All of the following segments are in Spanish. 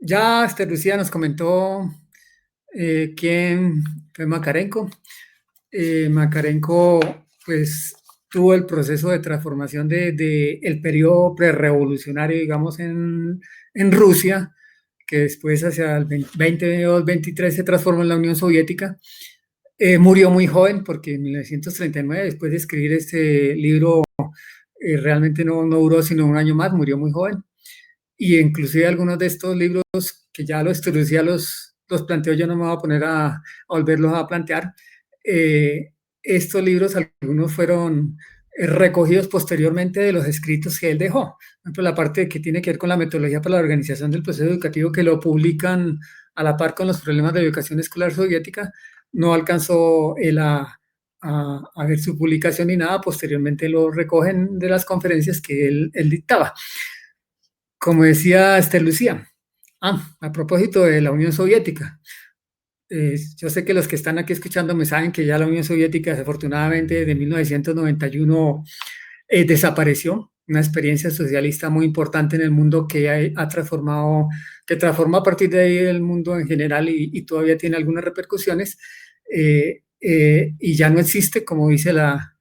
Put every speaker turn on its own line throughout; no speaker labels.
Ya Lucía nos comentó quién fue Makarenko. Makarenko, pues, tuvo el proceso de transformación de el periodo prerevolucionario, digamos, en Rusia, que después hacia el 2023 se transformó en la Unión Soviética. Murió muy joven porque en 1939, después de escribir este libro, realmente no duró sino un año más, murió muy joven. Y inclusive algunos de estos libros que ya Lucía los planteó, yo no me voy a poner a volverlos a plantear. Eh, Estos libros, algunos fueron recogidos posteriormente de los escritos que él dejó. Por ejemplo, la parte que tiene que ver con la metodología para la organización del proceso educativo, que lo publican a la par con los problemas de educación escolar soviética, no alcanzó él a ver su publicación ni nada. Posteriormente lo recogen de las conferencias que él dictaba. Como decía Lucía, a propósito de la Unión Soviética, yo sé que los que están aquí escuchando me saben que ya la Unión Soviética desafortunadamente de 1991 desapareció, una experiencia socialista muy importante en el mundo que ha transformado, que transformó a partir de ahí el mundo en general y todavía tiene algunas repercusiones, y ya no existe, como dice la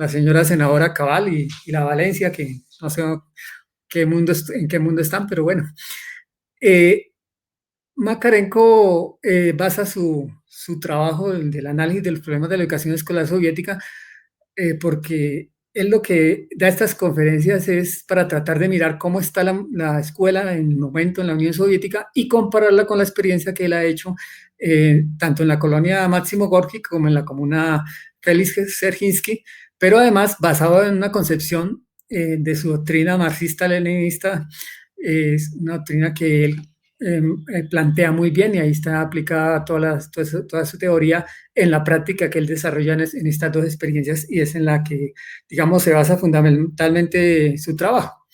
señora senadora Cabal y la Valencia, que no sé en qué mundo están, pero bueno. Eh, Makarenko basa su trabajo del análisis de los problemas de la educación escolar soviética, porque él lo que da estas conferencias es para tratar de mirar cómo está la escuela en el momento en la Unión Soviética y compararla con la experiencia que él ha hecho tanto en la colonia Máximo Gorki como en la comuna Félix Dzerzhinsky, pero además basado en una concepción de su doctrina marxista-leninista. Es una doctrina que él plantea muy bien y ahí está aplicada toda su teoría en la práctica que él desarrolla en estas dos experiencias y es en la que, digamos, se basa fundamentalmente su trabajo.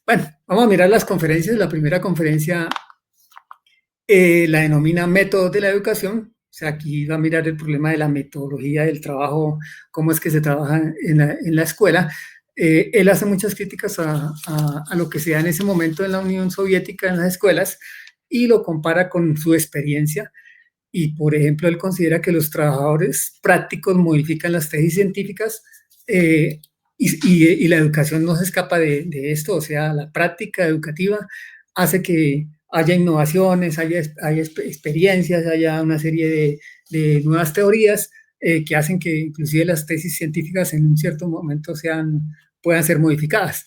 Bueno, vamos a mirar las conferencias. La primera conferencia la denomina Métodos de la Educación. O sea, aquí va a mirar el problema de la metodología del trabajo, cómo es que se trabaja en la escuela. Él hace muchas críticas a lo que se da en ese momento en la Unión Soviética en las escuelas y lo compara con su experiencia. Y, por ejemplo, él considera que los trabajadores prácticos modifican las tesis científicas, y la educación no se escapa de esto. O sea, la práctica educativa hace que haya innovaciones, haya experiencias, haya una serie de nuevas teorías que hacen que inclusive las tesis científicas en un cierto momento puedan ser modificadas.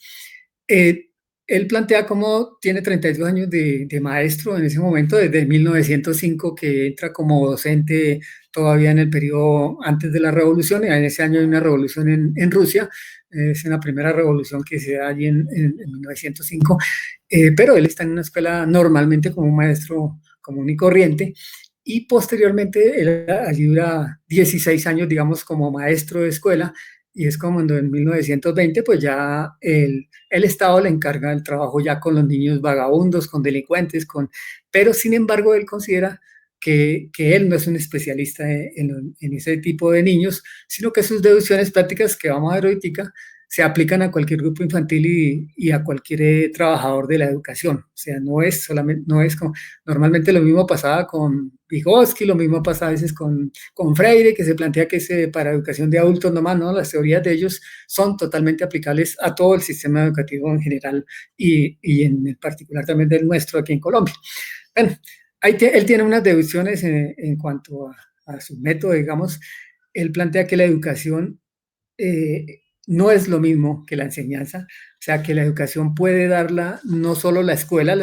Eh, Él plantea cómo tiene 32 años de maestro en ese momento, desde 1905, que entra como docente todavía en el periodo antes de la revolución, y en ese año hay una revolución en Rusia. Es la primera revolución que se da allí en 1905, pero él está en una escuela normalmente como un maestro común y corriente, y posteriormente él allí dura 16 años, digamos, como maestro de escuela, y es como cuando en 1920, pues ya el Estado le encarga el trabajo ya con los niños vagabundos, con delincuentes, pero sin embargo él considera que él no es un especialista en ese tipo de niños, sino que sus deducciones prácticas que vamos a ver ahorita se aplican a cualquier grupo infantil y a cualquier trabajador de la educación. O sea, no es solamente, no es como, normalmente lo mismo pasaba con Vygotsky, lo mismo pasa a veces con Freire, que se plantea que es para educación de adultos nomás, ¿no? Las teorías de ellos son totalmente aplicables a todo el sistema educativo en general y en particular también del nuestro aquí en Colombia. Bueno, él tiene unas deducciones en cuanto a su método, digamos. Él plantea que la educación no es lo mismo que la enseñanza. O sea, que la educación puede darla no solo la escuela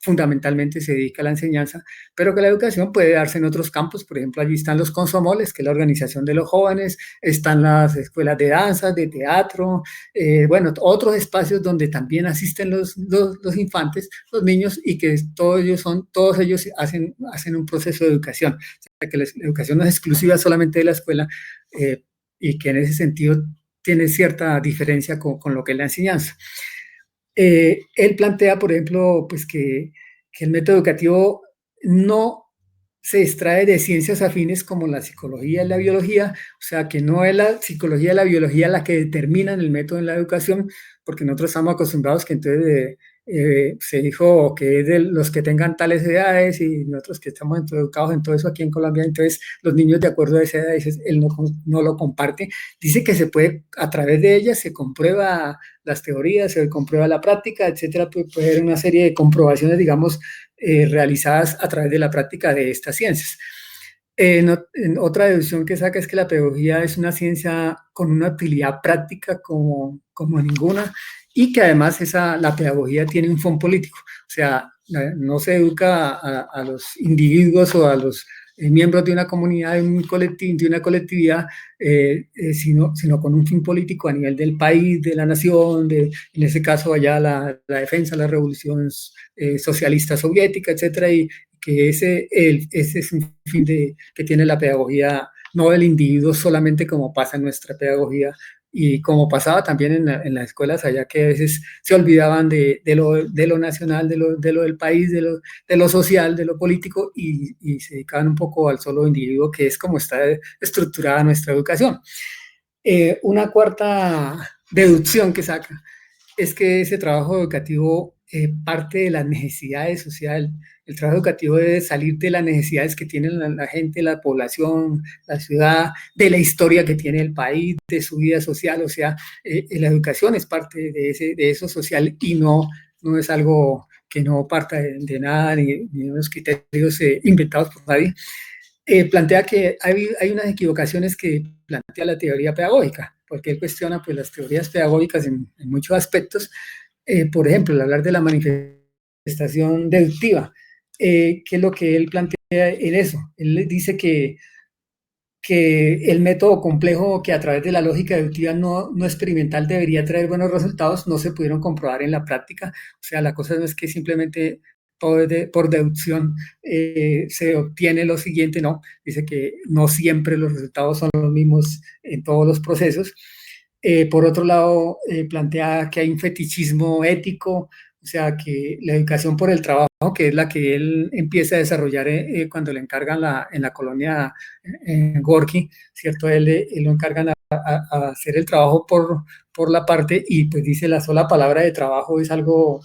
fundamentalmente se dedica a la enseñanza, pero que la educación puede darse en otros campos. Por ejemplo, allí están los consomoles, que es la organización de los jóvenes, están las escuelas de danza, de teatro, bueno, otros espacios donde también asisten los infantes, los niños, y que todos ellos hacen un proceso de educación. O sea, que la educación no es exclusiva solamente de la escuela, eh, y que en ese sentido tiene cierta diferencia con lo que es la enseñanza. Él plantea, por ejemplo, pues que el método educativo no se extrae de ciencias afines como la psicología y la biología. O sea, que no es la psicología y la biología la que determinan el método en la educación, porque nosotros estamos acostumbrados que entonces se dijo que es de los que tengan tales edades y nosotros que estamos educados en todo eso aquí en Colombia, entonces los niños de acuerdo a esa edad, él no lo comparte. Dice que se puede, a través de ellas se comprueba las teorías, se comprueba la práctica, etcétera, puede haber una serie de comprobaciones, digamos, realizadas a través de la práctica de estas ciencias. En otra deducción que saca es que la pedagogía es una ciencia con una utilidad práctica como ninguna y que además la pedagogía tiene un fondo político. O sea, no se educa a los individuos o a los miembros de una comunidad, de una colectividad, sino con un fin político a nivel del país, de la nación, en ese caso allá la defensa, la revolución socialista soviética, etcétera, y que ese es un fin que tiene la pedagogía, no del individuo solamente como pasa en nuestra pedagogía y como pasaba también en las escuelas allá, que a veces se olvidaban de lo nacional, de lo del país, de lo social, de lo político y se dedicaban un poco al solo individuo, que es como está estructurada nuestra educación. Una cuarta deducción que saca es que ese trabajo educativo parte de las necesidades sociales. El trabajo educativo debe salir de las necesidades que tiene la gente, la población, la ciudad, de la historia que tiene el país, de su vida social. O sea, la educación es parte de eso social y no es algo que no parta de nada, ni de unos criterios inventados por nadie. Plantea que hay unas equivocaciones que plantea la teoría pedagógica, porque él cuestiona pues, las teorías pedagógicas en muchos aspectos. Por ejemplo, al hablar de la manifestación deductiva, ¿qué es lo que él plantea en eso? Él dice que el método complejo que a través de la lógica deductiva no experimental debería traer buenos resultados no se pudieron comprobar en la práctica. O sea, la cosa no es que simplemente todo por deducción se obtiene lo siguiente, no. Dice que no siempre los resultados son los mismos en todos los procesos. Por otro lado, plantea que hay un fetichismo ético, o sea, que la educación por el trabajo, que es la que él empieza a desarrollar cuando le encargan en la colonia en Gorky, ¿cierto? Él lo encargan a hacer el trabajo por la parte y pues dice la sola palabra de trabajo es algo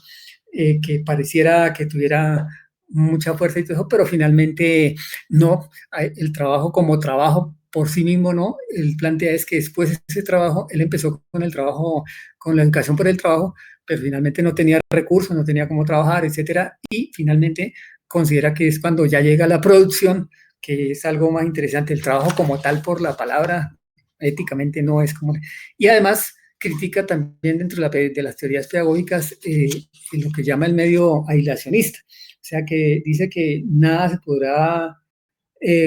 que pareciera que tuviera mucha fuerza y todo eso, pero finalmente no, el trabajo como trabajo por sí mismo no, él plantea es que después de ese trabajo, él empezó con el trabajo, con la educación por el trabajo, pero finalmente no tenía recursos, no tenía cómo trabajar, etcétera, y finalmente considera que es cuando ya llega la producción, que es algo más interesante, el trabajo como tal por la palabra, éticamente no es como... Y además critica también dentro de las teorías pedagógicas lo que llama el medio aislacionista, o sea que dice que nada se podrá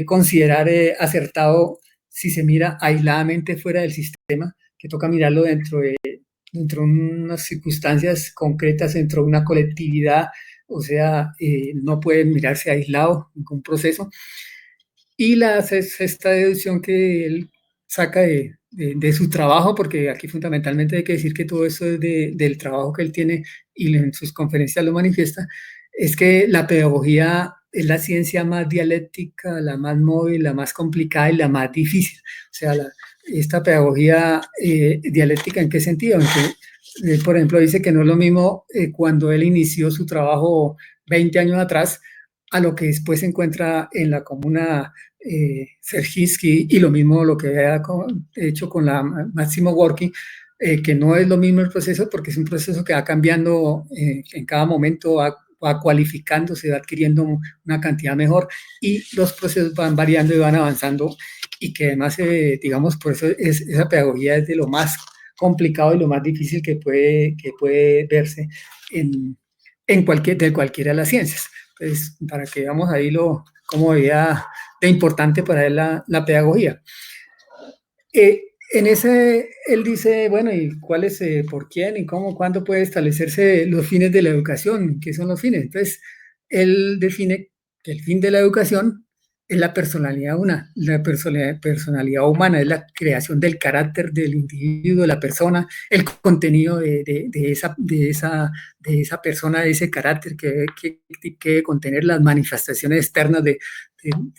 considerar acertado si se mira aisladamente fuera del sistema, que toca mirarlo dentro de unas circunstancias concretas, dentro de una colectividad, o sea, no puede mirarse aislado ningún proceso. Y la sexta deducción que él saca de su trabajo, porque aquí fundamentalmente hay que decir que todo eso es del trabajo que él tiene y en sus conferencias lo manifiesta, es que la pedagogía es la ciencia más dialéctica, la más móvil, la más complicada y la más difícil. O sea, esta pedagogía dialéctica, ¿en qué sentido? En que, por ejemplo, dice que no es lo mismo cuando él inició su trabajo 20 años atrás a lo que después se encuentra en la comuna Serginsky y lo mismo lo que ha hecho con la Máximo Gorki, que no es lo mismo el proceso porque es un proceso que va cambiando en cada momento, va cualificando, se va adquiriendo una cantidad mejor y los procesos van variando y van avanzando y que además, digamos, por eso esa pedagogía es de lo más complicado y lo más difícil que puede verse de cualquiera de las ciencias. Pues, para que veamos ahí cómo veía de importante para él la pedagogía. En ese, él dice, bueno, ¿y cuál es, por quién y cómo, cuándo puede establecerse los fines de la educación? ¿Qué son los fines? Entonces, él define que el fin de la educación es la personalidad la personalidad humana, es la creación del carácter del individuo, de la persona, el contenido de esa persona, de ese carácter que debe contener las manifestaciones externas de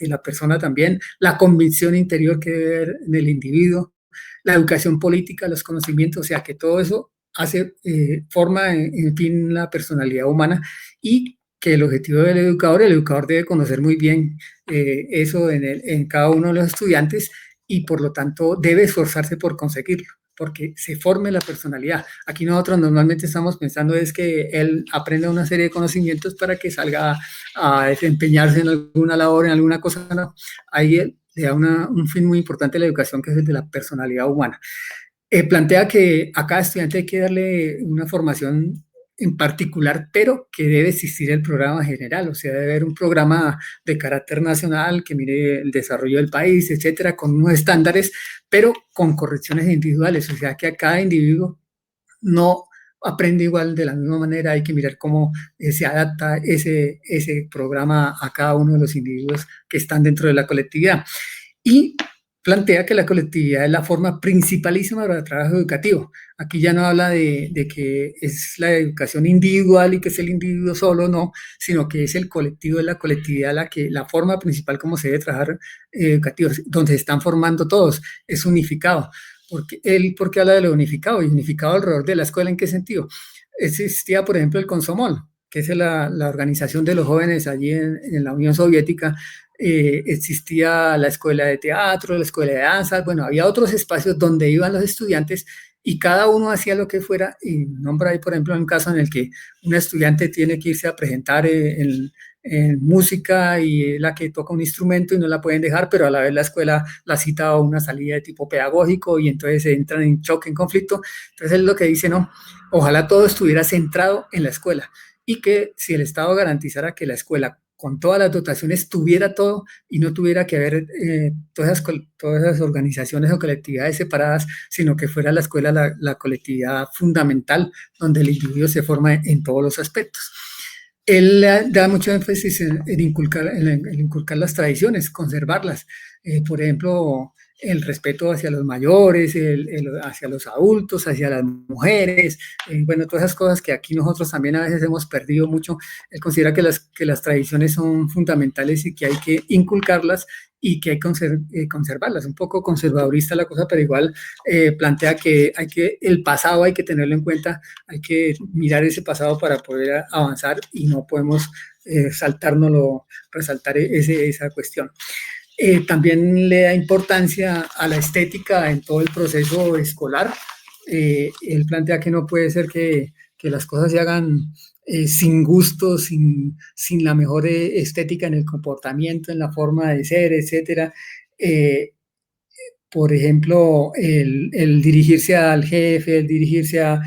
la persona también, la convicción interior que debe haber en el individuo, la educación política, los conocimientos, o sea que todo eso forma, en fin, la personalidad humana, y que el objetivo del el educador debe conocer muy bien eso en cada uno de los estudiantes, y por lo tanto debe esforzarse por conseguirlo, porque se forme la personalidad. Aquí nosotros normalmente estamos pensando es que él aprenda una serie de conocimientos para que salga a desempeñarse en alguna labor, en alguna cosa. No. Ahí le da un fin muy importante a la educación, que es el de la personalidad humana. Plantea que a cada estudiante hay que darle una formación en particular, pero que debe existir el programa general, o sea, debe haber un programa de carácter nacional que mire el desarrollo del país, etcétera, con unos estándares, pero con correcciones individuales, o sea, que a cada individuo no aprende igual de la misma manera, hay que mirar cómo se adapta ese programa a cada uno de los individuos que están dentro de la colectividad. Y plantea que la colectividad es la forma principalísima del trabajo educativo. Aquí ya no habla de que es la educación individual y que es el individuo solo, no, sino que es el colectivo, es la colectividad la forma principal como se debe trabajar educativo, donde se están formando todos, es unificado. ¿Por qué habla de lo unificado? Y unificado alrededor de la escuela, ¿en qué sentido? Existía, por ejemplo, el Komsomol, que es la organización de los jóvenes allí en la Unión Soviética. Existía la escuela de teatro, la escuela de danza, bueno, había otros espacios donde iban los estudiantes y cada uno hacía lo que fuera, y nombra ahí, por ejemplo, un caso en el que un estudiante tiene que irse a presentar en música y la que toca un instrumento y no la pueden dejar, pero a la vez la escuela la cita a una salida de tipo pedagógico y entonces entran en choque, en conflicto. Entonces es lo que dice, no, ojalá todo estuviera centrado en la escuela, y que si el Estado garantizara que la escuela con todas las dotaciones tuviera todo y no tuviera que haber todas esas organizaciones o colectividades separadas, sino que fuera la escuela la colectividad fundamental donde el individuo se forma en todos los aspectos. Él da mucho énfasis en inculcar las tradiciones, conservarlas. Por ejemplo, el respeto hacia los mayores, hacia los adultos, hacia las mujeres, bueno, todas esas cosas que aquí nosotros también a veces hemos perdido mucho. Él considera que las tradiciones son fundamentales y que hay que inculcarlas y que hay que conservarlas. Un poco conservadorista la cosa, pero igual plantea que el pasado hay que tenerlo en cuenta, hay que mirar ese pasado para poder avanzar y no podemos resaltar esa cuestión. También le da importancia a la estética en todo el proceso escolar. Él plantea que no puede ser que las cosas se hagan sin gusto, sin la mejor estética en el comportamiento, en la forma de ser, etcétera. Por ejemplo, el dirigirse al jefe, el dirigirse al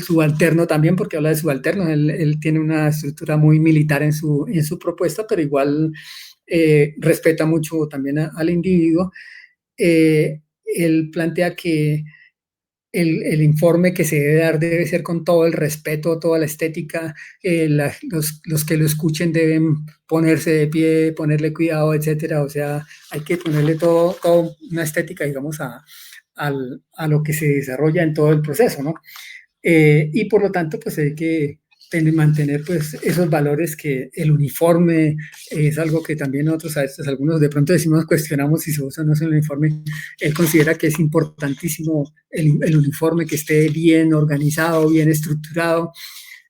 subalterno también, porque habla de subalterno, él tiene una estructura muy militar en su propuesta, pero igual respeta mucho también al individuo. Él plantea que el informe que se debe dar debe ser con todo el respeto, toda la estética, los que lo escuchen deben ponerse de pie, ponerle cuidado, etcétera. O sea, hay que ponerle todo una estética, digamos, a lo que se desarrolla en todo el proceso, ¿no? Y por lo tanto, pues hay que mantener pues esos valores, que el uniforme es algo que también nosotros a veces, algunos de pronto decimos, cuestionamos si se usa o no es el uniforme. Él considera que es importantísimo el uniforme, que esté bien organizado, bien estructurado,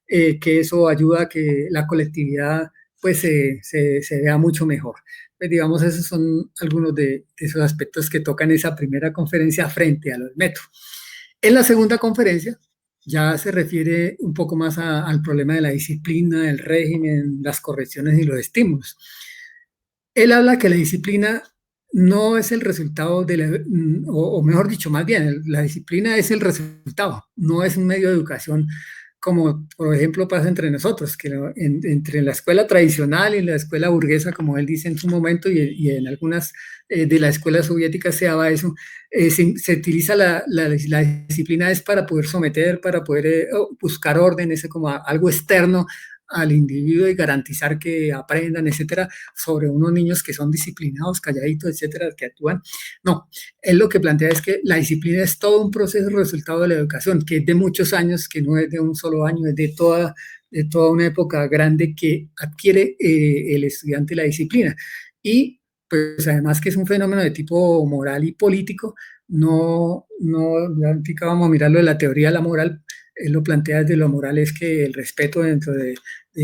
que eso ayuda a que la colectividad pues se vea mucho mejor. Pues, digamos, esos son algunos de esos aspectos que tocan esa primera conferencia frente a los metros. En la segunda conferencia ya se refiere un poco más al problema de la disciplina, el régimen, las correcciones y los estímulos. Él habla que la disciplina no es el resultado o mejor dicho, más bien, la disciplina es el resultado, no es un medio de educación como por ejemplo pasa entre nosotros, que entre la escuela tradicional y la escuela burguesa, como él dice en su momento, y en algunas de las escuelas soviéticas se daba eso, se utiliza la disciplina es para poder someter, para poder buscar órdenes como algo externo al individuo y garantizar que aprendan, etcétera, sobre unos niños que son disciplinados, calladitos, etcétera, que actúan. No, él lo que plantea es que la disciplina es todo un proceso resultado de la educación, que es de muchos años, que no es de un solo año, es de toda una época grande que adquiere el estudiante la disciplina. Y pues además que es un fenómeno de tipo moral y político, ahorita vamos a mirarlo de la teoría de la moral. Él lo plantea desde lo moral, es que el respeto dentro de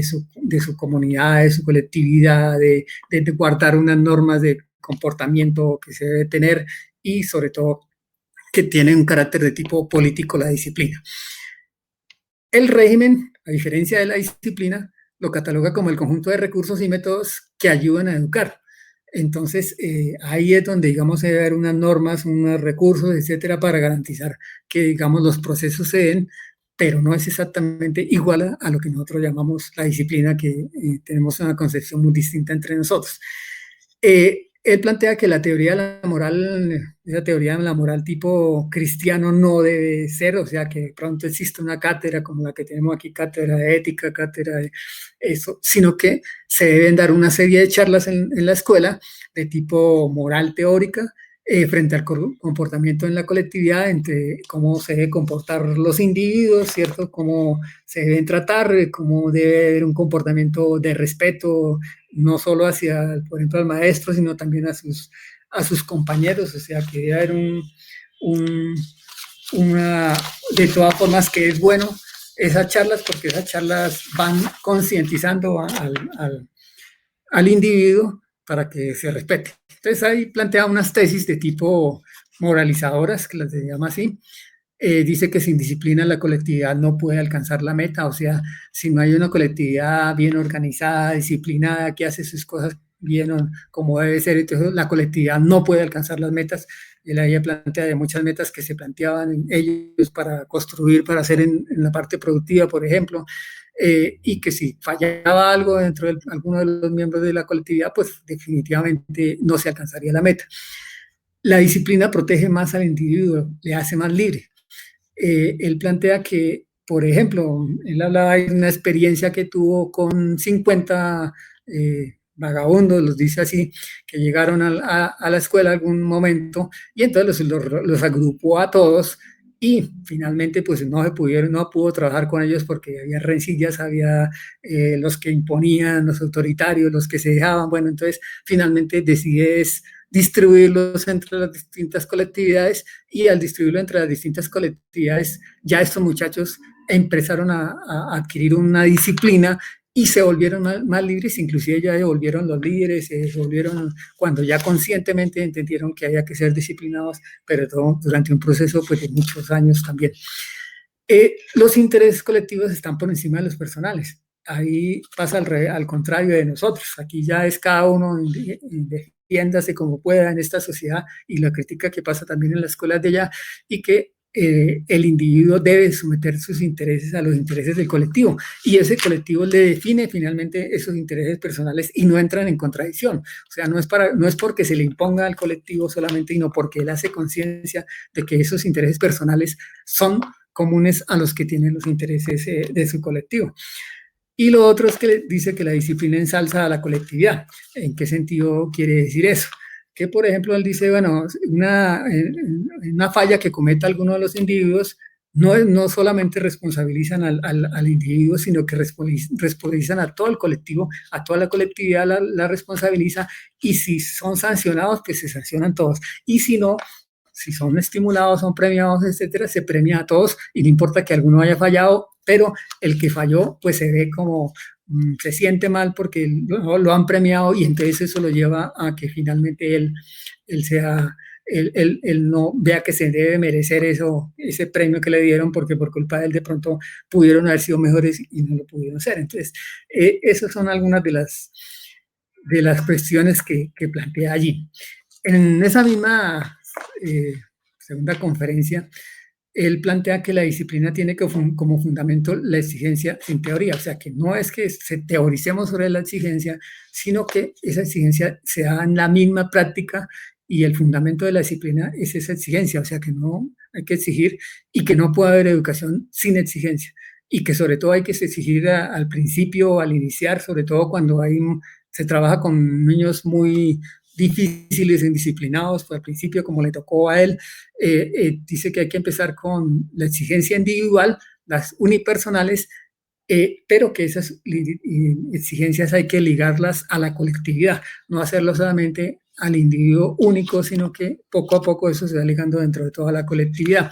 su comunidad, de su colectividad, de guardar unas normas de comportamiento que se debe tener, y sobre todo que tiene un carácter de tipo político la disciplina. El régimen, a diferencia de la disciplina, lo cataloga como el conjunto de recursos y métodos que ayudan a educar. Entonces, ahí es donde, digamos, debe haber unas normas, unos recursos, etcétera, para garantizar que, digamos, los procesos se den, pero no es exactamente igual a lo que nosotros llamamos la disciplina, que tenemos una concepción muy distinta entre nosotros. Él plantea que la teoría de la moral, esa teoría de la moral tipo cristiano no debe ser, o sea, que de pronto existe una cátedra como la que tenemos aquí, cátedra de ética, cátedra de eso, sino que se deben dar una serie de charlas en la escuela de tipo moral teórica, frente al comportamiento en la colectividad, entre cómo se deben comportar los individuos, ¿cierto? Cómo se deben tratar, cómo debe haber un comportamiento de respeto, no solo hacia, por ejemplo, al maestro, sino también a sus compañeros, o sea, que debe haber un, de todas formas que es bueno esas charlas, porque esas charlas van concientizando al individuo para que se respete. Entonces ahí plantea unas tesis de tipo moralizadoras, que las llama así. Dice que sin disciplina la colectividad no puede alcanzar la meta, o sea, si no hay una colectividad bien organizada, disciplinada, que hace sus cosas bien como debe ser, entonces la colectividad no puede alcanzar las metas. Él ahí plantea de muchas metas que se planteaban en ellos para construir, para hacer en la parte productiva, por ejemplo, y que si fallaba algo dentro de alguno de los miembros de la colectividad, pues definitivamente no se alcanzaría la meta. La disciplina protege más al individuo, le hace más libre. Él plantea que, por ejemplo, él hablaba de una experiencia que tuvo con 50 vagabundos, los dice así, que llegaron a la escuela en algún momento, y entonces los agrupó a todos, y finalmente pues no pudo trabajar con ellos porque había rencillas, había los que imponían, los autoritarios, los que se dejaban. Bueno, entonces finalmente decide distribuirlos entre las distintas colectividades, y al distribuirlo entre las distintas colectividades, ya estos muchachos empezaron a adquirir una disciplina y se volvieron más libres, inclusive ya se volvieron los líderes, se volvieron cuando ya conscientemente entendieron que había que ser disciplinados, pero todo durante un proceso pues, de muchos años también. Los intereses colectivos están por encima de los personales. Ahí pasa al contrario de nosotros. Aquí ya es cada uno defiéndase como pueda en esta sociedad, y la crítica que pasa también en las escuelas de allá, y que el individuo debe someter sus intereses a los intereses del colectivo, y ese colectivo le define finalmente esos intereses personales y no entran en contradicción. O sea, no es porque se le imponga al colectivo solamente, sino porque él hace conciencia de que esos intereses personales son comunes a los que tienen los intereses de su colectivo. Y lo otro es que dice que la disciplina ensalza a la colectividad. ¿En qué sentido quiere decir eso? Que, por ejemplo, él dice, bueno, una falla que cometa alguno de los individuos no solamente responsabilizan al individuo, sino que responsabilizan a todo el colectivo, a toda la colectividad la responsabiliza, y si son sancionados, pues se sancionan todos. Y si no, si son estimulados, son premiados, etcétera, se premia a todos, y no importa que alguno haya fallado, pero el que falló pues se ve como, se siente mal porque lo han premiado, y entonces eso lo lleva a que finalmente él no vea que se debe merecer ese premio que le dieron, porque por culpa de él de pronto pudieron haber sido mejores y no lo pudieron ser. Entonces, esas son algunas de las cuestiones que plantea allí. En esa misma segunda conferencia, él plantea que la disciplina tiene como fundamento la exigencia sin teoría, o sea, que no es que teoricemos sobre la exigencia, sino que esa exigencia se da en la misma práctica, y el fundamento de la disciplina es esa exigencia, o sea, que no hay que exigir, y que no puede haber educación sin exigencia, y que sobre todo hay que exigir al principio, al iniciar, sobre todo cuando se trabaja con niños muy difíciles, indisciplinados, pues al principio, como le tocó a él. Dice que hay que empezar con la exigencia individual, las unipersonales, pero que esas exigencias hay que ligarlas a la colectividad, no hacerlo solamente al individuo único, sino que poco a poco eso se va ligando dentro de toda la colectividad.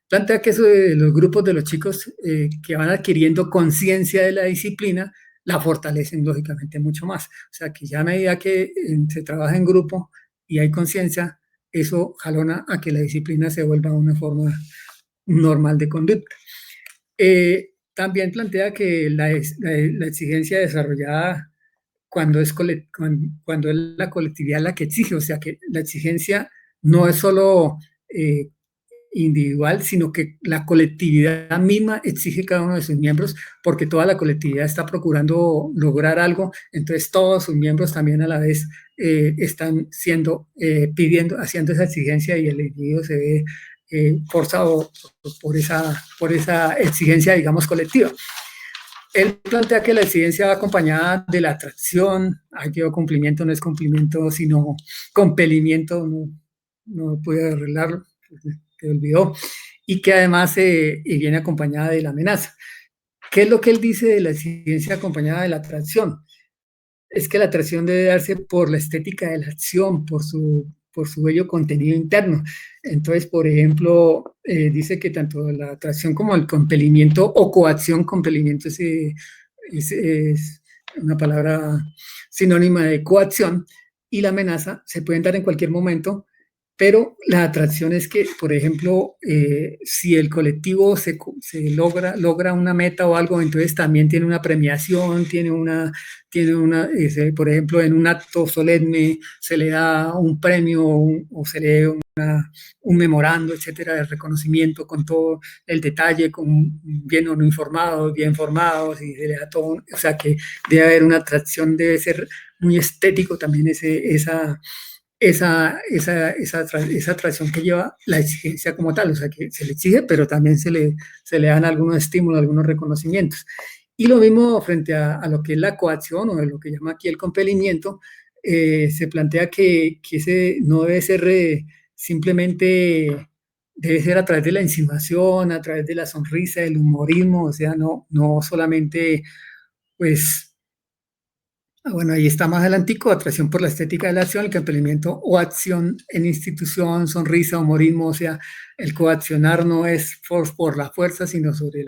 Plantea que eso de los grupos de los chicos que van adquiriendo conciencia de la disciplina, la fortalecen lógicamente mucho más. O sea, que ya a medida que se trabaja en grupo y hay conciencia, eso jalona a que la disciplina se vuelva una forma normal de conducta. También plantea que la exigencia desarrollada cuando cuando es la colectividad la que exige, o sea que la exigencia no es solo individual, sino que la colectividad misma exige cada uno de sus miembros, porque toda la colectividad está procurando lograr algo, entonces todos sus miembros también a la vez están pidiendo, haciendo esa exigencia y el individuo se ve forzado por esa exigencia, digamos, colectiva. Él plantea que la exigencia va acompañada de la atracción, aquí cumplimiento no es cumplimiento, sino compelimiento, no puede arreglarlo, se olvidó, y que además viene acompañada de la amenaza. ¿Qué es lo que él dice de la exigencia acompañada de la atracción? Es que la atracción debe darse por la estética de la acción, por su bello contenido interno. Entonces, por ejemplo, dice que tanto la atracción como el compelimiento o coacción, compelimiento es una palabra sinónima de coacción, y la amenaza se pueden dar en cualquier momento, pero la atracción es que, por ejemplo, si el colectivo logra una meta o algo, entonces también tiene una premiación, por ejemplo, en un acto solemne se le da un premio o se le da un memorando, etcétera, de reconocimiento con todo el detalle, con bien o no informados, bien formados, y se le da todo, o sea que debe haber una atracción, debe ser muy estético también esa atracción que lleva la exigencia como tal, o sea que se le exige, pero también se le dan algunos estímulos, algunos reconocimientos. Y lo mismo frente a lo que es la coacción o de lo que llama aquí el compelimiento, se plantea que ese no debe ser simplemente, debe ser a través de la insinuación, a través de la sonrisa, del humorismo, o sea, no solamente, pues, bueno, ahí está más adelantico, atracción por la estética de la acción, el complemento o acción en institución, sonrisa, humorismo, o sea, el coaccionar no es por la fuerza, sino sobre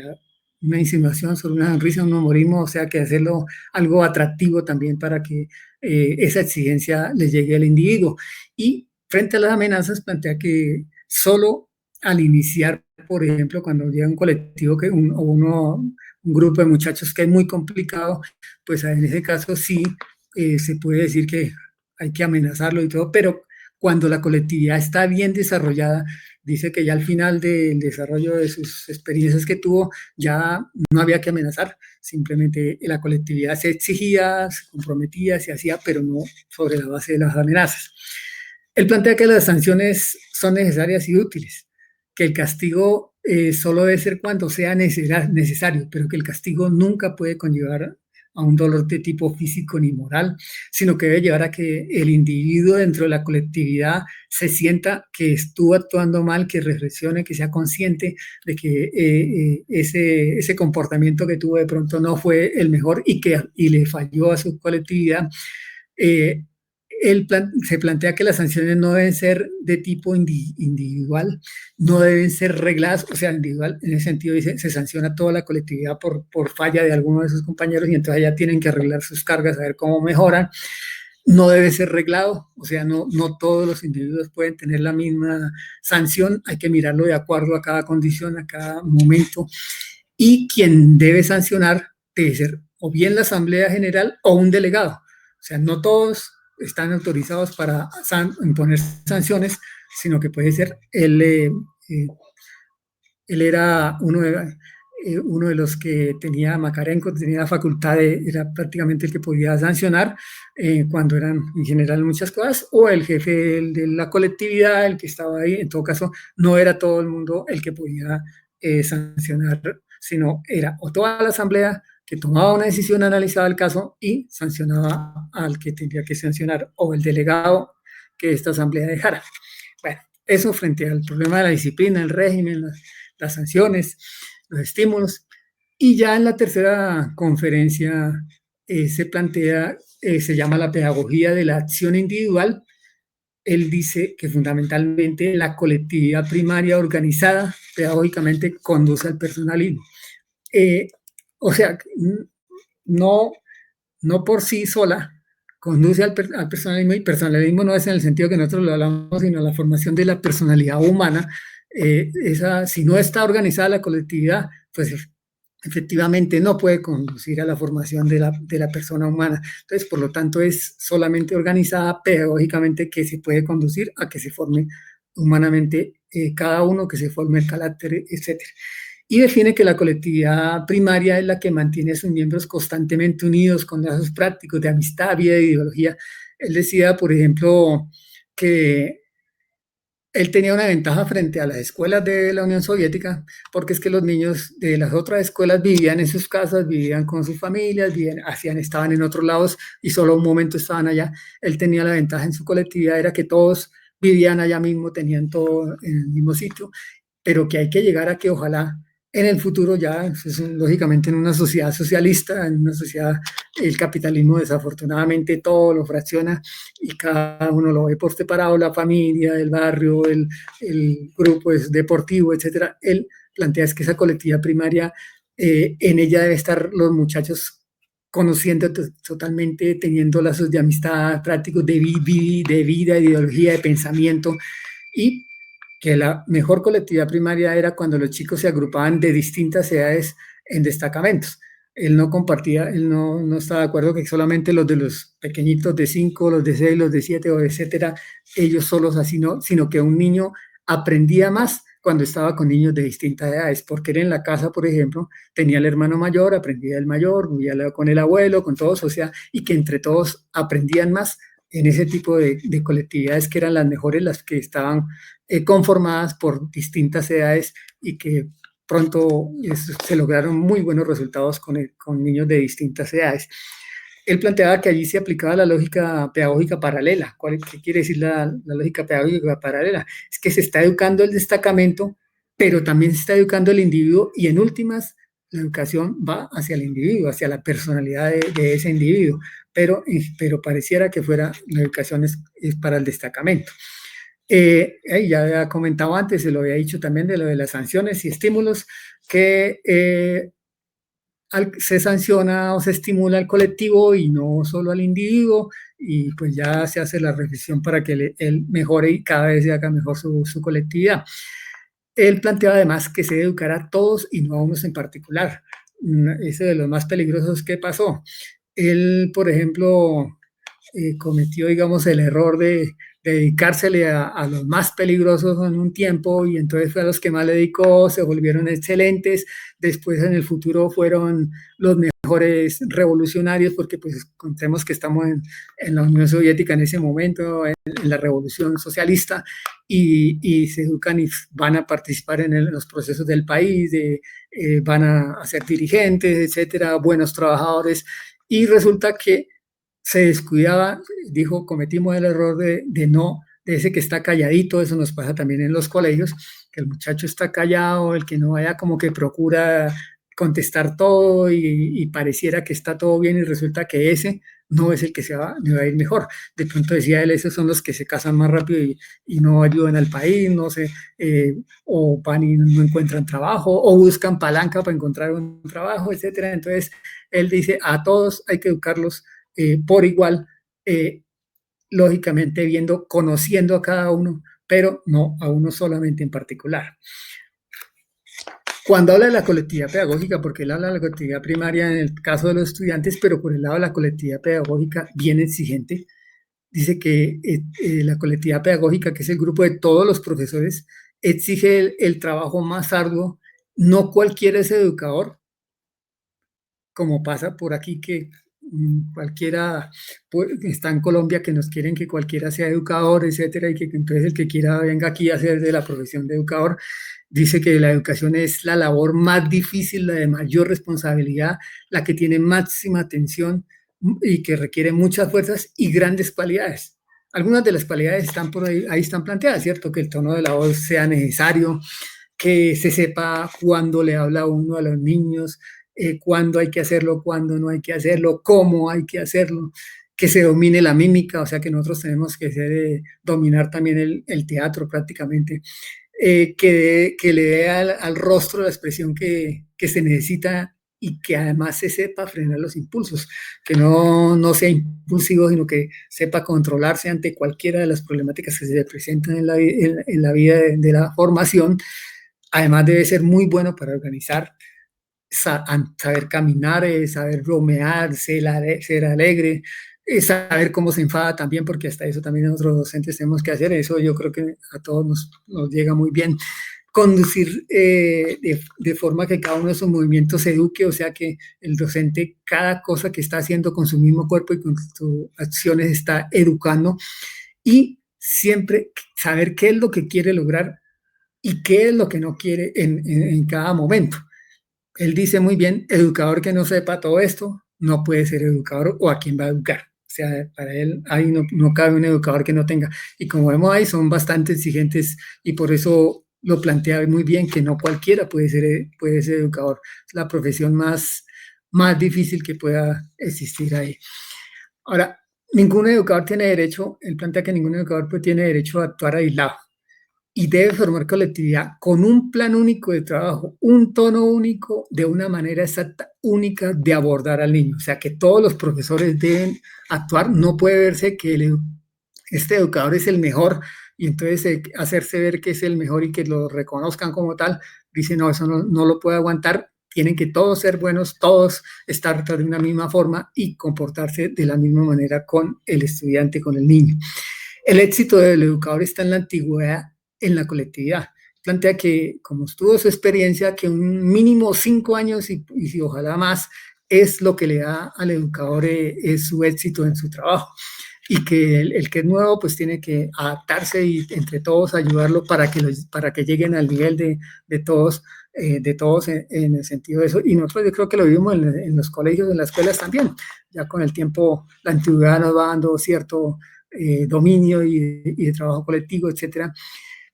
una insinuación, sobre una sonrisa, un humorismo, o sea, que hacerlo algo atractivo también para que esa exigencia le llegue al individuo. Y frente a las amenazas, plantea que solo al iniciar, por ejemplo, cuando llega un colectivo un grupo de muchachos que es muy complicado, pues en ese caso sí se puede decir que hay que amenazarlo y todo, pero cuando la colectividad está bien desarrollada, dice que ya al final del desarrollo de sus experiencias que tuvo, ya no había que amenazar, simplemente la colectividad se exigía, se comprometía, se hacía, pero no sobre la base de las amenazas. Él plantea que las sanciones son necesarias y útiles, que el castigo solo debe ser cuando sea necesario, pero que el castigo nunca puede conllevar a un dolor de tipo físico ni moral, sino que debe llevar a que el individuo dentro de la colectividad se sienta que estuvo actuando mal, que reflexione, que sea consciente de que ese comportamiento que tuvo de pronto no fue el mejor y le falló a su colectividad. Eh, se plantea que las sanciones no deben ser de tipo individual, no deben ser regladas, o sea, individual, en ese sentido dice, se sanciona toda la colectividad por falla de alguno de sus compañeros y entonces ya tienen que arreglar sus cargas, a ver cómo mejoran. No debe ser reglado, o sea, no todos los individuos pueden tener la misma sanción, hay que mirarlo de acuerdo a cada condición, a cada momento, y quien debe sancionar debe ser o bien la Asamblea General o un delegado. O sea, no todos están autorizados para imponer sanciones, sino que puede ser él era uno de los que tenía Makarenko, tenía la facultad era prácticamente el que podía sancionar cuando eran en general muchas cosas, o el jefe de la colectividad, el que estaba ahí, en todo caso, no era todo el mundo el que podía sancionar, sino era o toda la asamblea que tomaba una decisión, analizaba el caso y sancionaba al que tendría que sancionar, o el delegado que esta asamblea dejara. Bueno, eso frente al problema de la disciplina, el régimen, las sanciones, los estímulos. Y ya en la tercera conferencia se plantea, se llama la pedagogía de la acción individual, él dice que fundamentalmente la colectividad primaria organizada pedagógicamente conduce al personalismo. Eh, o sea, no, no por sí sola conduce al personalismo, y personalismo no es en el sentido que nosotros lo hablamos, sino la formación de la personalidad humana. Si no está organizada la colectividad, pues efectivamente no puede conducir a la formación de la persona humana. Entonces, por lo tanto, es solamente organizada pedagógicamente que se puede conducir a que se forme humanamente cada uno, que se forme el carácter, etcétera. Y define que la colectividad primaria es la que mantiene a sus miembros constantemente unidos con lazos prácticos de amistad, vida e ideología. Él decía, por ejemplo, que él tenía una ventaja frente a las escuelas de la Unión Soviética, porque es que los niños de las otras escuelas vivían en sus casas, vivían con sus familias, estaban en otros lados y solo un momento estaban allá. Él tenía la ventaja en su colectividad, era que todos vivían allá mismo, tenían todo en el mismo sitio, pero que hay que llegar a que ojalá en el futuro ya, lógicamente en una sociedad socialista, en una sociedad, el capitalismo desafortunadamente todo lo fracciona y cada uno lo ve por separado, la familia, el barrio, el grupo deportivo, etcétera. Él plantea es que esa colectividad primaria, en ella debe estar los muchachos conociendo totalmente, teniendo lazos de amistad, prácticos de vida, de ideología, de pensamiento, y que la mejor colectividad primaria era cuando los chicos se agrupaban de distintas edades en destacamentos. Él no compartía, él no estaba de acuerdo que solamente los de los pequeñitos de 5, los de 6, los de 7, o etcétera, ellos solos así, no, sino que un niño aprendía más cuando estaba con niños de distintas edades, porque él en la casa, por ejemplo, tenía el hermano mayor, aprendía el mayor, vivía con el abuelo, con todos, o sea, y que entre todos aprendían más en ese tipo de colectividades que eran las mejores, las que estaban conformadas por distintas edades y que pronto se lograron muy buenos resultados con niños de distintas edades. Él planteaba que allí se aplicaba la lógica pedagógica paralela. ¿Qué quiere decir la lógica pedagógica paralela? Es que se está educando el destacamento, pero también se está educando el individuo, y en últimas la educación va hacia el individuo, hacia la personalidad de ese individuo, pero pareciera que fuera la educación es para el destacamento. Ya había comentado antes, se lo había dicho también de lo de las sanciones y estímulos, que se sanciona o se estimula al colectivo y no solo al individuo, y pues ya se hace la reflexión para que él mejore y cada vez se haga mejor su colectividad. Él planteaba además que se educara a todos y no a unos en particular. Ese de los más peligrosos que pasó. Él, por ejemplo, cometió, digamos, el error de dedicársele a los más peligrosos en un tiempo, y entonces fue a los que más le dedicó, se volvieron excelentes, después en el futuro fueron los mejores revolucionarios, porque pues contemos que estamos en la Unión Soviética en ese momento, en la revolución socialista, y se educan y van a participar en los procesos del país, van a ser dirigentes, etcétera, buenos trabajadores, y resulta que se descuidaba, dijo, cometimos el error de ese que está calladito. Eso nos pasa también en los colegios, que el muchacho está callado, el que no vaya como que procura contestar todo y pareciera que está todo bien, y resulta que ese no es el que me va a ir mejor. De pronto decía él, esos son los que se casan más rápido y no ayudan al país, no sé, o van y no encuentran trabajo, o buscan palanca para encontrar un trabajo, etcétera. Entonces, él dice, a todos hay que educarlos por igual, eh, lógicamente conociendo a cada uno, pero no a uno solamente en particular. Cuando habla de la colectividad pedagógica, porque él habla de la colectividad primaria en el caso de los estudiantes, pero por el lado de la colectividad pedagógica bien exigente, dice que la colectividad pedagógica, que es el grupo de todos los profesores, exige el trabajo más arduo. No cualquiera es educador, como pasa por aquí, que cualquiera está en Colombia, que nos quieren que cualquiera sea educador, etcétera, y que entonces el que quiera venga aquí a hacer de la profesión de educador. Dice que la educación es la labor más difícil, la de mayor responsabilidad, la que tiene máxima atención y que requiere muchas fuerzas y grandes cualidades. Algunas de las cualidades están por ahí están planteadas, ¿cierto? Que el tono de la voz sea necesario, que se sepa cuándo le habla uno a los niños, cuándo hay que hacerlo, cuándo no hay que hacerlo, cómo hay que hacerlo, que se domine la mímica, o sea que nosotros tenemos que dominar también el teatro prácticamente, que le dé al rostro la expresión que se necesita y que además se sepa frenar los impulsos, que no sea impulsivo, sino que sepa controlarse ante cualquiera de las problemáticas que se presentan en la vida de la formación. Además debe ser muy bueno para organizar, saber caminar, saber bromear, ser alegre, saber cómo se enfada también, porque hasta eso también nosotros docentes tenemos que hacer. Eso yo creo que a todos nos llega muy bien. Conducir de forma que cada uno de sus movimientos se eduque, o sea que el docente cada cosa que está haciendo con su mismo cuerpo y con sus acciones está educando, y siempre saber qué es lo que quiere lograr y qué es lo que no quiere en cada momento. Él dice muy bien, educador que no sepa todo esto no puede ser educador, o a quién va a educar. O sea, para él ahí no cabe un educador que no tenga. Y como vemos ahí, son bastante exigentes, y por eso lo plantea muy bien, que no cualquiera puede ser educador. Es la profesión más difícil que pueda existir ahí. Ahora, ningún educador tiene derecho, él plantea que ningún educador pues, tiene derecho a actuar aislado, y debe formar colectividad con un plan único de trabajo, un tono único, de una manera exacta, única de abordar al niño. O sea, que todos los profesores deben actuar. No puede verse que este educador es el mejor y entonces hacerse ver que es el mejor y que lo reconozcan como tal. Dice, no, eso no lo puede aguantar. Tienen que todos ser buenos, todos estar de una misma forma y comportarse de la misma manera con el estudiante, con el niño. El éxito del educador está en la antigüedad, en la colectividad. Plantea que, como estuvo su experiencia, que un mínimo 5 años y ojalá más es lo que le da al educador es su éxito en su trabajo, y que el que es nuevo pues tiene que adaptarse y entre todos ayudarlo para que lleguen al nivel de todos, en el sentido de eso. Y nosotros yo creo que lo vimos en los colegios, en las escuelas también. Ya con el tiempo la antigüedad nos va dando cierto dominio y de trabajo colectivo, etcétera.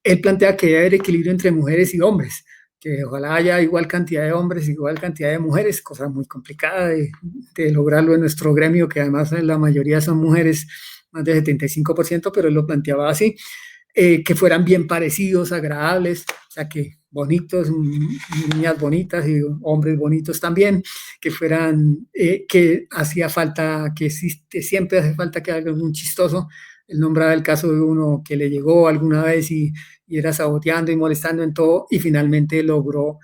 Él plantea que debe haber equilibrio entre mujeres y hombres, que ojalá haya igual cantidad de hombres, igual cantidad de mujeres, cosa muy complicada de lograrlo en nuestro gremio, que además la mayoría son mujeres, más del 75%, pero él lo planteaba así, que fueran bien parecidos, agradables, o sea, que bonitos, niñas bonitas y hombres bonitos también, que fueran, que hacía falta, que existe, siempre hace falta que haga un chistoso. Él nombraba el caso de uno que le llegó alguna vez y era saboteando y molestando en todo, y finalmente logró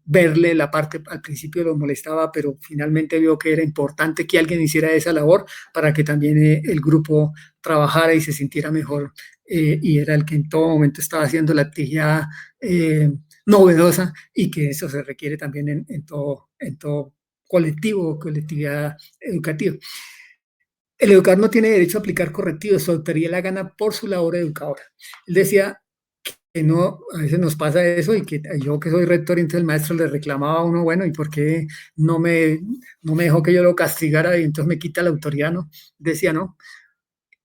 verle la parte. Al principio lo molestaba, pero finalmente vio que era importante que alguien hiciera esa labor para que también el grupo trabajara y se sintiera mejor, y era el que en todo momento estaba haciendo la actividad novedosa, y que eso se requiere también en todo colectividad educativa. El educador no tiene derecho a aplicar correctivos, su autoría la gana por su labor educadora. Él decía que no, a veces nos pasa eso, y que yo, que soy rector, entonces el maestro le reclamaba a uno, bueno, ¿y por qué no me, no me dejó que yo lo castigara y entonces me quita la autoridad? No, decía, no,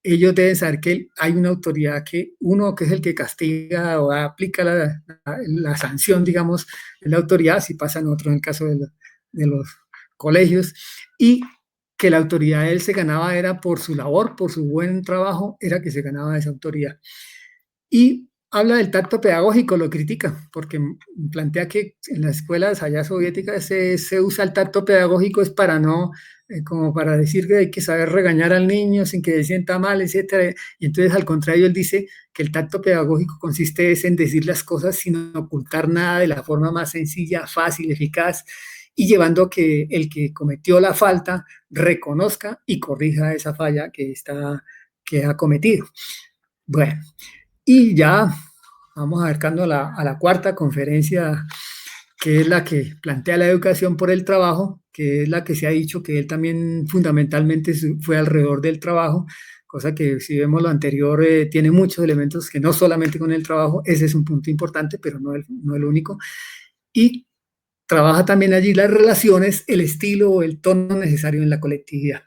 ellos deben saber que hay una autoridad, que uno que es el que castiga o aplica la sanción, digamos, es la autoridad, si pasa en otro, en el caso de los colegios, y que la autoridad de él se ganaba era por su labor, por su buen trabajo, era que se ganaba esa autoridad. Y habla del tacto pedagógico, lo critica, porque plantea que en las escuelas allá soviéticas se usa el tacto pedagógico es para no, como para decir que hay que saber regañar al niño sin que se sienta mal, etcétera. Y entonces, al contrario, él dice que el tacto pedagógico consiste en decir las cosas sin ocultar nada, de la forma más sencilla, fácil, eficaz, y llevando a que el que cometió la falta reconozca y corrija esa falla que ha cometido. Bueno, y ya vamos acercando a la cuarta conferencia, que es la que plantea la educación por el trabajo, que es la que se ha dicho que él también fundamentalmente fue alrededor del trabajo, cosa que, si vemos lo anterior, tiene muchos elementos que no solamente con el trabajo. Ese es un punto importante, pero no el único. Y trabaja también allí las relaciones, el estilo o el tono necesario en la colectividad.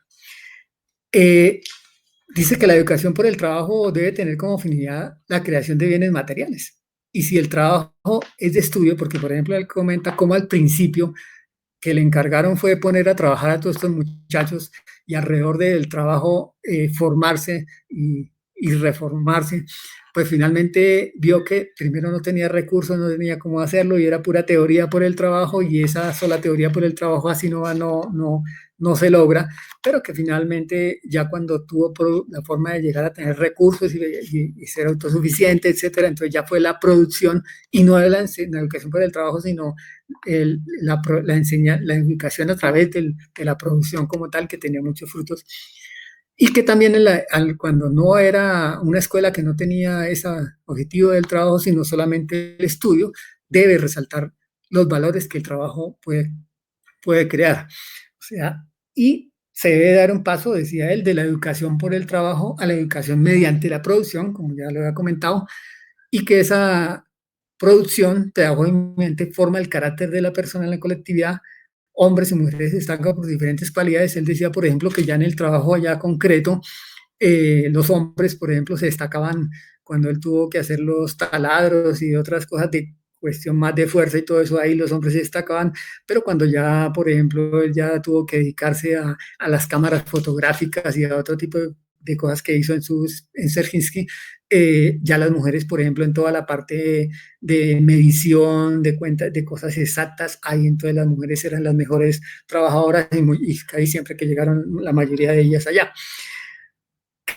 Dice que la educación por el trabajo debe tener como finalidad la creación de bienes materiales. Y si el trabajo es de estudio, porque por ejemplo él comenta cómo al principio que le encargaron fue poner a trabajar a todos estos muchachos y alrededor del trabajo formarse y reformarse, pues finalmente vio que primero no tenía recursos, no tenía cómo hacerlo y era pura teoría por el trabajo y esa sola teoría por el trabajo así no se logra, pero que finalmente ya cuando tuvo la forma de llegar a tener recursos y ser autosuficiente, etcétera, entonces ya fue la producción y no la educación por el trabajo, sino la educación a través de la producción como tal, que tenía muchos frutos. Y que también cuando no era una escuela que no tenía ese objetivo del trabajo, sino solamente el estudio, debe resaltar los valores que el trabajo puede crear. O sea, y se debe dar un paso, decía él, de la educación por el trabajo a la educación mediante la producción, como ya lo había comentado, y que esa producción pedagógicamente forma el carácter de la persona en la colectividad. Hombres y mujeres se destacan por diferentes cualidades. Él decía, por ejemplo, que ya en el trabajo allá concreto, los hombres, por ejemplo, se destacaban cuando él tuvo que hacer los taladros y otras cosas de cuestión más de fuerza y todo eso, ahí los hombres se destacaban, pero cuando ya, por ejemplo, él ya tuvo que dedicarse a las cámaras fotográficas y a otro tipo de cosas que hizo en Serginsky, ya las mujeres, por ejemplo, en toda la parte de medición, de cuentas, de cosas exactas, ahí entonces las mujeres eran las mejores trabajadoras y casi siempre que llegaron la mayoría de ellas allá.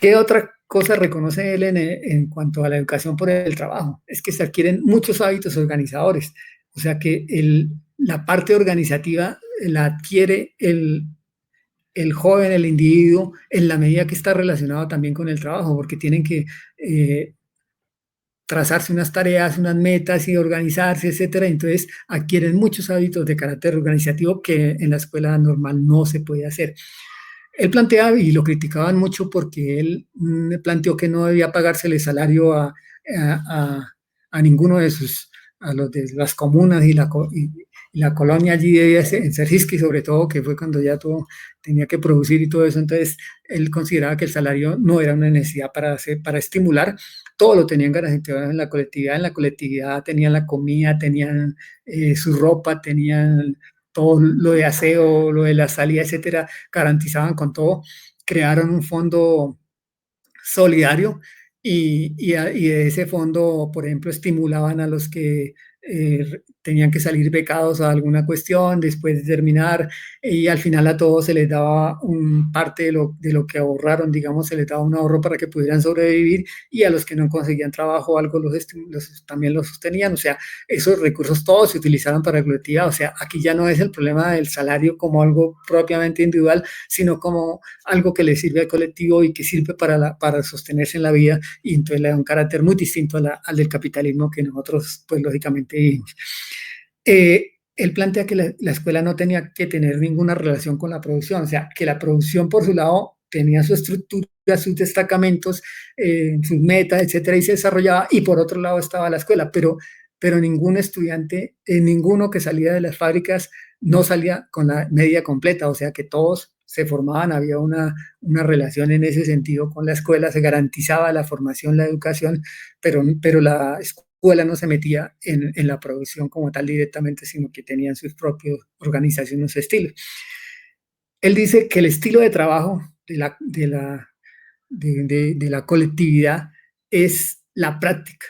¿Qué otra cosa reconoce él en cuanto a la educación por el trabajo? Es que se adquieren muchos hábitos organizadores, o sea que la parte organizativa la adquiere el joven, el individuo, en la medida que está relacionado también con el trabajo, porque tienen que trazarse unas tareas, unas metas y organizarse, etcétera. Entonces adquieren muchos hábitos de carácter organizativo que en la escuela normal no se puede hacer. Él planteaba, y lo criticaban mucho porque él planteó que no debía pagársele salario a, a ninguno de a los de las comunas y la colonia allí debía ser, en Sergiski sobre todo, que fue cuando ya todo tenía que producir y todo eso. Entonces él consideraba que el salario no era una necesidad para estimular, todo lo tenían garantizado en la colectividad tenían la comida, tenían su ropa, tenían todo lo de aseo, lo de la salida, etcétera, garantizaban con todo, crearon un fondo solidario y de ese fondo, por ejemplo, estimulaban a los que tenían que salir becados a alguna cuestión después de terminar y al final a todos se les daba un parte de lo que ahorraron, digamos, se les daba un ahorro para que pudieran sobrevivir y a los que no conseguían trabajo algo también los sostenían, o sea, esos recursos todos se utilizaron para la colectividad, o sea, aquí ya no es el problema del salario como algo propiamente individual, sino como algo que le sirve al colectivo y que sirve para sostenerse en la vida y entonces le da un carácter muy distinto al del capitalismo que nosotros, pues lógicamente vivimos. Él plantea que la escuela no tenía que tener ninguna relación con la producción, o sea, que la producción por su lado tenía su estructura, sus destacamentos, sus metas, etcétera, y se desarrollaba, y por otro lado estaba la escuela, pero ningún estudiante, ninguno que salía de las fábricas no salía con la media completa, o sea que todos se formaban, había una relación en ese sentido con la escuela, se garantizaba la formación, la educación, pero la escuela no se metía en la producción como tal directamente, sino que tenían sus propias organizaciones, su estilo. Él dice que el estilo de trabajo de la colectividad es la práctica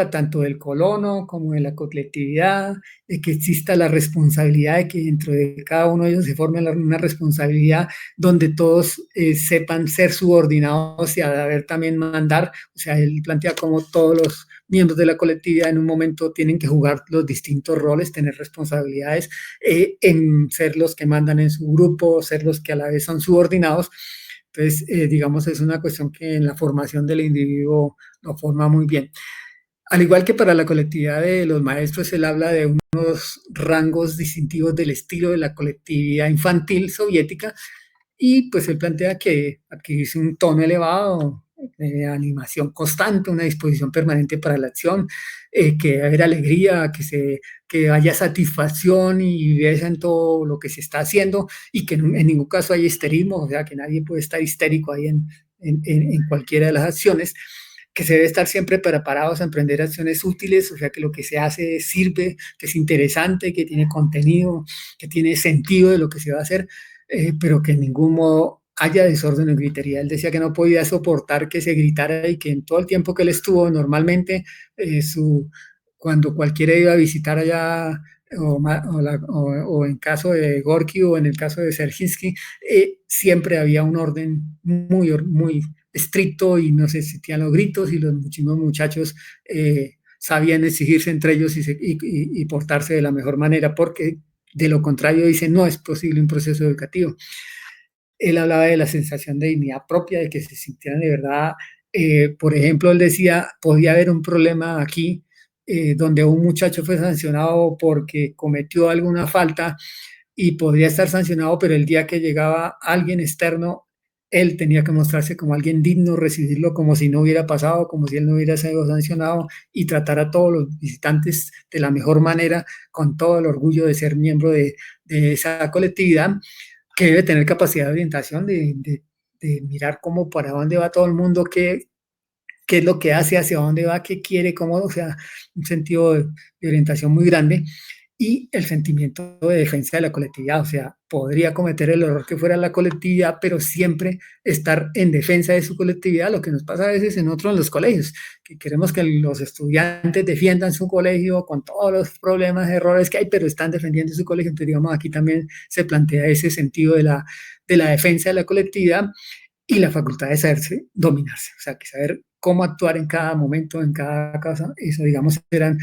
tanto del colono como de la colectividad, de que exista la responsabilidad, de que dentro de cada uno de ellos se forme una responsabilidad donde todos sepan ser subordinados y a ver también mandar. O sea, él plantea como todos los miembros de la colectividad en un momento tienen que jugar los distintos roles, tener responsabilidades en ser los que mandan en su grupo, ser los que a la vez son subordinados. Entonces, digamos, es una cuestión que en la formación del individuo lo forma muy bien. Al igual que para la colectividad de los maestros, él habla de unos rangos distintivos del estilo de la colectividad infantil soviética y pues él plantea que adquirirse un tono elevado, animación constante, una disposición permanente para la acción, que haya alegría, que haya satisfacción y viveza en todo lo que se está haciendo y que en ningún caso haya histerismo, o sea, que nadie puede estar histérico ahí en cualquiera de las acciones. que se debe estar siempre preparados a emprender acciones útiles, o sea, que lo que se hace sirve, que es interesante, que tiene contenido, que tiene sentido de lo que se va a hacer, pero que en ningún modo haya desorden o gritería. Él decía que no podía soportar que se gritara y que en todo el tiempo que él estuvo, normalmente, cuando cualquiera iba a visitar allá, o en caso de Gorky o en el caso de Serginsky, siempre había un orden muy estricto y no se existían los gritos y los muchísimos muchachos sabían exigirse entre ellos y portarse de la mejor manera, porque de lo contrario dice no es posible un proceso educativo. Él hablaba de la sensación de dignidad propia, de que se sintieran de verdad. Por ejemplo, él decía, podía haber un problema aquí donde un muchacho fue sancionado porque cometió alguna falta y podría estar sancionado, pero el día que llegaba alguien externo, él tenía que mostrarse como alguien digno, recibirlo como si no hubiera pasado, como si él no hubiera sido sancionado y tratar a todos los visitantes de la mejor manera, con todo el orgullo de ser miembro de esa colectividad que debe tener capacidad de orientación, de mirar cómo, para dónde va todo el mundo, qué es lo que hace, hacia dónde va, qué quiere, cómo, o sea, un sentido de orientación muy grande y el sentimiento de defensa de la colectividad, o sea, podría cometer el error que fuera la colectividad, pero siempre estar en defensa de su colectividad, lo que nos pasa a veces en otros en los colegios, que queremos que los estudiantes defiendan su colegio con todos los problemas, errores que hay, pero están defendiendo su colegio, entonces digamos, aquí también se plantea ese sentido de la defensa de la colectividad y la facultad de saberse dominarse, o sea, que saber cómo actuar en cada momento, en cada casa, eso digamos eran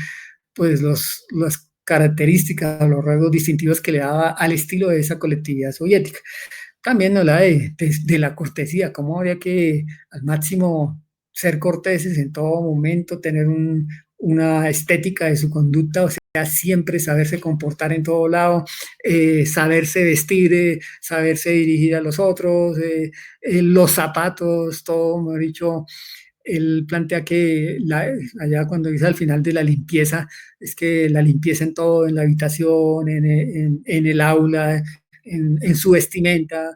pues las características, los rasgos distintivos que le daba al estilo de esa colectividad soviética. También habla de la cortesía, cómo habría que al máximo ser corteses en todo momento, tener una estética de su conducta, o sea, siempre saberse comportar en todo lado, saberse vestir, saberse dirigir a los otros, los zapatos, todo, mejor dicho, él plantea que allá cuando dice al final de la limpieza, es que la limpieza en todo, en la habitación, en el aula, en su vestimenta,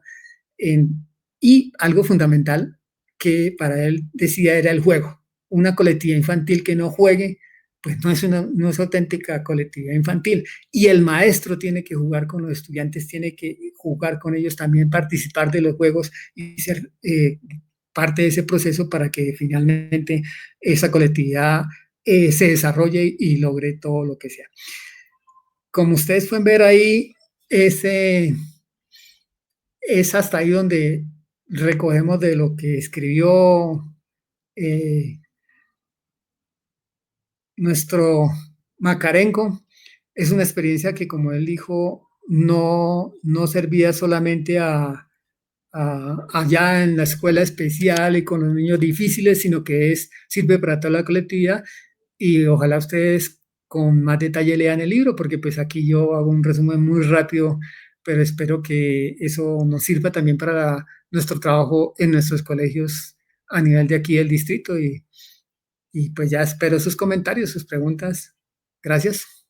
y algo fundamental que para él decía era el juego. Una colectividad infantil que no juegue, pues no es auténtica colectividad infantil. Y el maestro tiene que jugar con los estudiantes, tiene que jugar con ellos también, participar de los juegos y ser parte de ese proceso para que finalmente esa colectividad se desarrolle y logre todo lo que sea. Como ustedes pueden ver ahí, es hasta ahí donde recogemos de lo que escribió eh, nuestro Makarenko. Es una experiencia que, como él dijo, no servía solamente allá en la escuela especial y con los niños difíciles, sino que sirve para toda la colectividad y ojalá ustedes con más detalle lean el libro, porque pues aquí yo hago un resumen muy rápido, pero espero que eso nos sirva también para nuestro trabajo en nuestros colegios a nivel de aquí del distrito y pues ya espero sus comentarios, sus preguntas. Gracias.